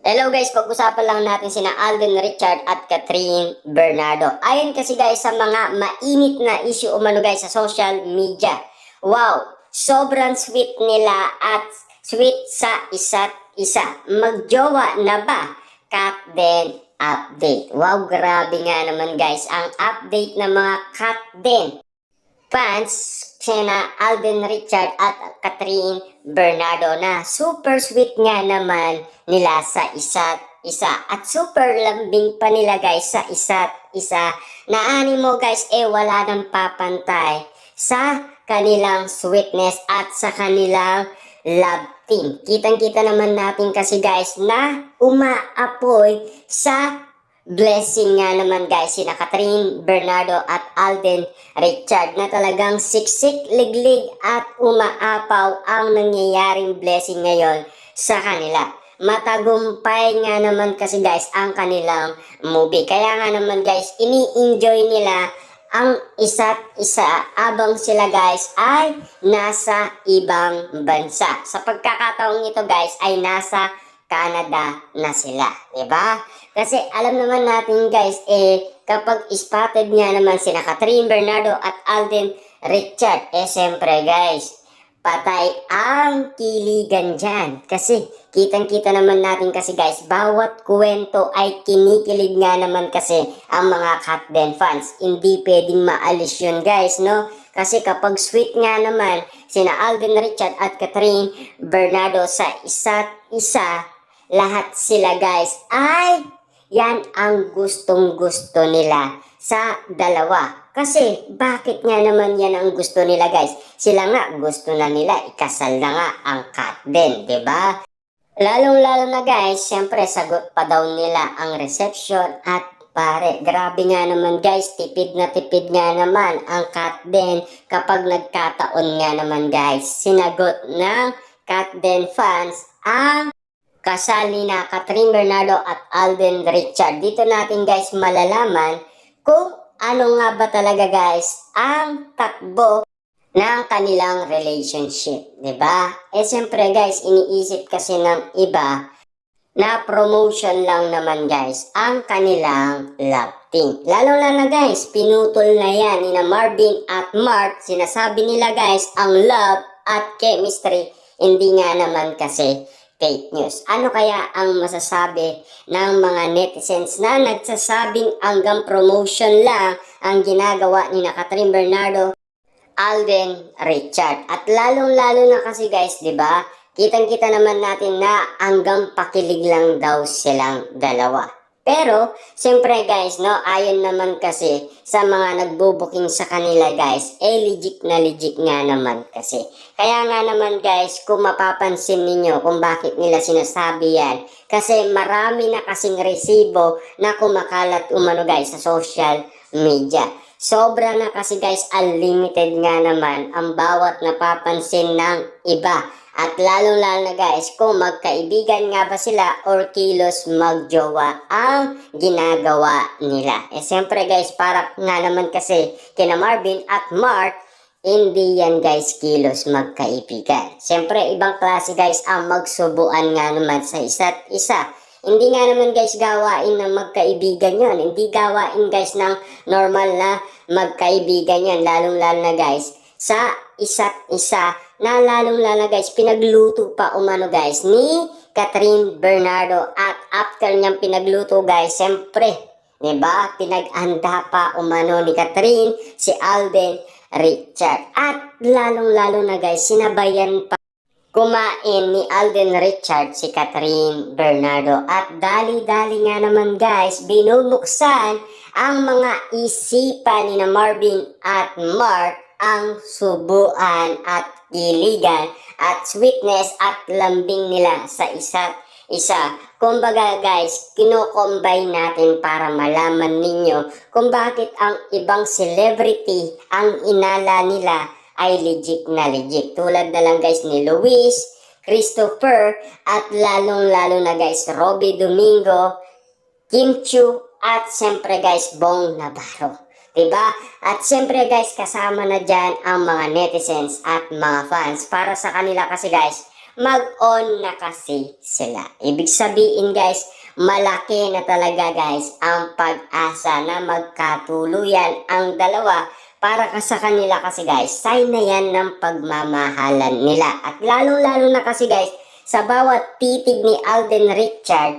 Hello guys, pag-usapan lang natin sina Alden Richard at Catherine Bernardo. Ayon kasi guys sa mga mainit na issue umano guys sa social media. Wow, sobrang sweet nila at sweet sa isa't isa. Magjowa na ba? Kat din update. Wow, grabe nga naman guys ang update ng mga Kat din fans sina Alden Richard at Catherine Bernardo na super sweet nga naman nila sa isa't isa at super lambing pa nila guys sa isa't isa na animo guys wala nang papantay sa kanilang sweetness at sa kanilang love team. Kitang-kita naman natin kasi guys na umaapoy sa blessing nga naman guys sina Catherine Bernardo at Alden Richard na talagang siksik, liglig at umaapaw ang nangyayaring blessing ngayon sa kanila. Matagumpay nga naman kasi guys ang kanilang movie. Kaya nga naman guys ini-enjoy nila ang isa't isa abang sila guys ay nasa ibang bansa. Sa pagkakataong ito guys ay nasa Canada na sila, diba? Kasi alam naman natin guys, kapag spotted nga naman sina Catherine Bernardo at Alden Richard, siyempre guys, patay ang kiligan dyan. Kasi kitang-kita naman natin kasi guys, bawat kwento ay kinikilig nga naman kasi ang mga Kat din fans. Hindi pwedeng maalis yun guys, no? Kasi kapag sweet nga naman sina Alden Richard at Catherine Bernardo sa isa't isa, lahat sila guys ay yan ang gustong-gusto nila sa dalawa. Kasi bakit nga naman yan ang gusto nila guys? Sila nga gusto na nila ikasal na nga ang Kat din, 'di ba? Lalong-lalo na guys, syempre sagot pa daw nila ang reception at pare, grabe nga naman guys, tipid na tipid nga naman ang Kat din kapag nagkataon nga naman guys. Sinagot ng Kat din fans ang kasal ni na Catherine Bernardo at Alden Richard. Dito natin guys malalaman kung ano nga ba talaga guys ang takbo ng kanilang relationship, 'di ba? Siyempre guys, iniisip kasi ng iba na promotion lang naman guys ang kanilang love team. Lalo na guys, pinutol na yan ni na Marvin at Mark. Sinasabi nila guys ang love at chemistry, hindi nga naman kasi fake news. Ano kaya ang masasabi ng mga netizens na nagsasabing hanggang promotion lang ang ginagawa ni na Catherine Bernardo, Alden Richard? At lalong-lalo na kasi guys, 'di ba? Kitang-kita naman natin na hanggang pakilig lang daw silang dalawa. Pero, siyempre guys, no, ayon naman kasi sa mga nagbubuking sa kanila guys, legit na legit nga naman kasi. Kaya nga naman guys, kung mapapansin ninyo kung bakit nila sinasabi yan, kasi marami na kasing resibo na kumakalat umano guys sa social media. Sobra na kasi guys, unlimited nga naman ang bawat napapansin ng iba. At lalo-lalo na guys, kung magkaibigan nga ba sila or kilos magjowa ang ginagawa nila. Siyempre guys, para nga naman kasi kina Marvin at Mark, hindi yan guys kilos magkaibigan. Siyempre ibang klase guys ang magsubuan nga naman sa isa't isa. Hindi nga naman guys gawain ng magkaibigan yon. Hindi gawain guys ng normal na magkaibigan yon. Lalong-lalo na guys sa isa't isa na lalong-lalo guys pinagluto pa umano guys ni Catherine Bernardo. At after niyang pinagluto guys, siyempre, 'di ba? Pinag-anda pa umano ni Catherine si Alden Richard. At lalong-lalo na guys sinabayan pa kumain ni Alden Richard si Catherine Bernardo. At dali-dali nga naman guys binubuksan ang mga isipan ni na Marvin at Mark ang subuan at kiligan at sweetness at lambing nila sa isa't isa. Kumbaga guys, kino-combine natin para malaman ninyo kung bakit ang ibang celebrity ang inala nila ay legit na legit. Tulad na lang guys ni Luis, Christopher, at lalong-lalo na guys Robby Domingo, Kim Chiu, at siyempre guys Bong Navarro. Diba? At siyempre guys, kasama na dyan ang mga netizens at mga fans. Para sa kanila kasi guys, mag-on na kasi sila. Ibig sabihin guys, malaki na talaga guys ang pag-asa na magkatuluyan ang dalawa para sa kanila kasi guys, sign na yan ng pagmamahalan nila. At lalong-lalo na kasi guys, sa bawat titig ni Alden Richard,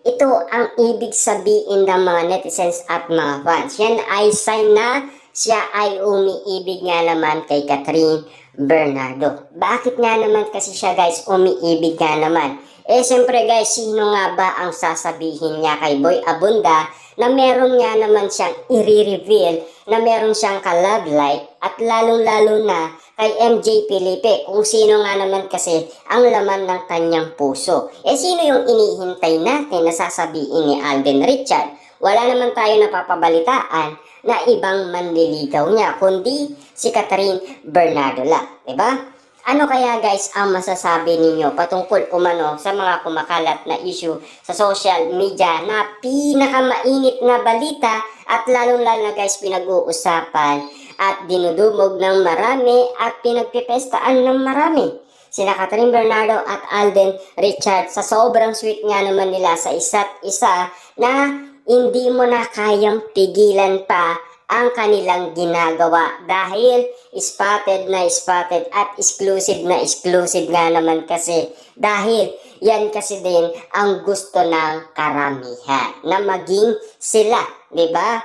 ito ang ibig sabihin ng mga netizens at mga fans. Yan ay sign na siya ay umiibig nga naman kay Catherine Bernardo. Bakit nga naman kasi siya guys umiibig nga naman? Siyempre guys, sino nga ba ang sasabihin niya kay Boy Abunda na meron nga naman siyang i-reveal na meron siyang ka-love life at lalong-lalo na kay MJ Felipe kung sino nga naman kasi ang laman ng kanyang puso. Sino yung inihintay natin na sasabihin ni Alden Richard? Wala naman tayo napapabalitaan na ibang manliligaw niya, kundi si Catherine Bernardo lang. Diba? Ano kaya guys ang masasabi ninyo patungkol umano sa mga kumakalat na issue sa social media na pinakamainit na balita at lalong-lalo na guys pinag-uusapan at dinudumog ng marami at pinagpipestaan ng marami? Sina Catherine Bernardo at Alden Richard sa sobrang sweet nga naman nila sa isa't isa na hindi mo na kayang pigilan pa ang kanilang ginagawa dahil spotted na spotted at exclusive na exclusive nga naman kasi dahil yan kasi din ang gusto ng karamihan na maging sila, di ba?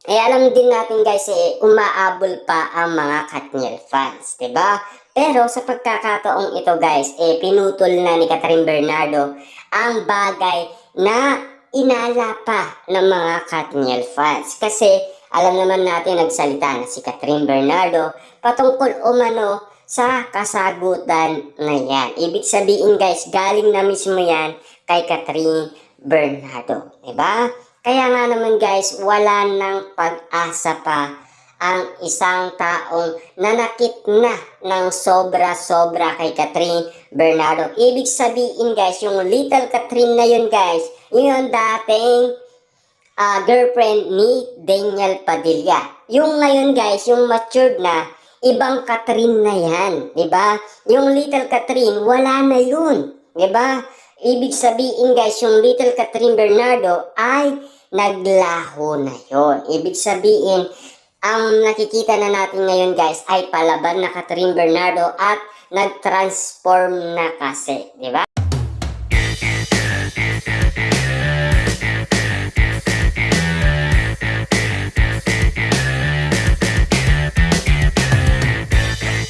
Alam din natin guys umaabol pa ang mga Katniel fans, di ba? Pero sa pagkakataong ito guys, pinutol na ni Catherine Bernardo ang bagay na inala pa ng mga Katniel fans kasi alam naman natin nagsalita na si Catherine Bernardo patungkol umano sa kasagutan na yan. Ibig sabihin guys, galing na mismo yan kay Catherine Bernardo. Diba? Kaya nga naman guys, wala nang pag-asa pa ang isang taong nanakit na ng sobra-sobra kay Catherine Bernardo. Ibig sabihin guys, yung little Catherine na yun guys, yun dating girlfriend ni Daniel Padilla. Yung ngayon guys, yung matured na, ibang Catherine na yan. Diba? Yung little Catherine, wala na yun. Diba? Ibig sabihin guys, yung little Catherine Bernardo ay naglaho na yon. Ibig sabihin, ang nakikita na natin ngayon guys ay palaban na Catherine Bernardo at nag-transform na kasi. Diba?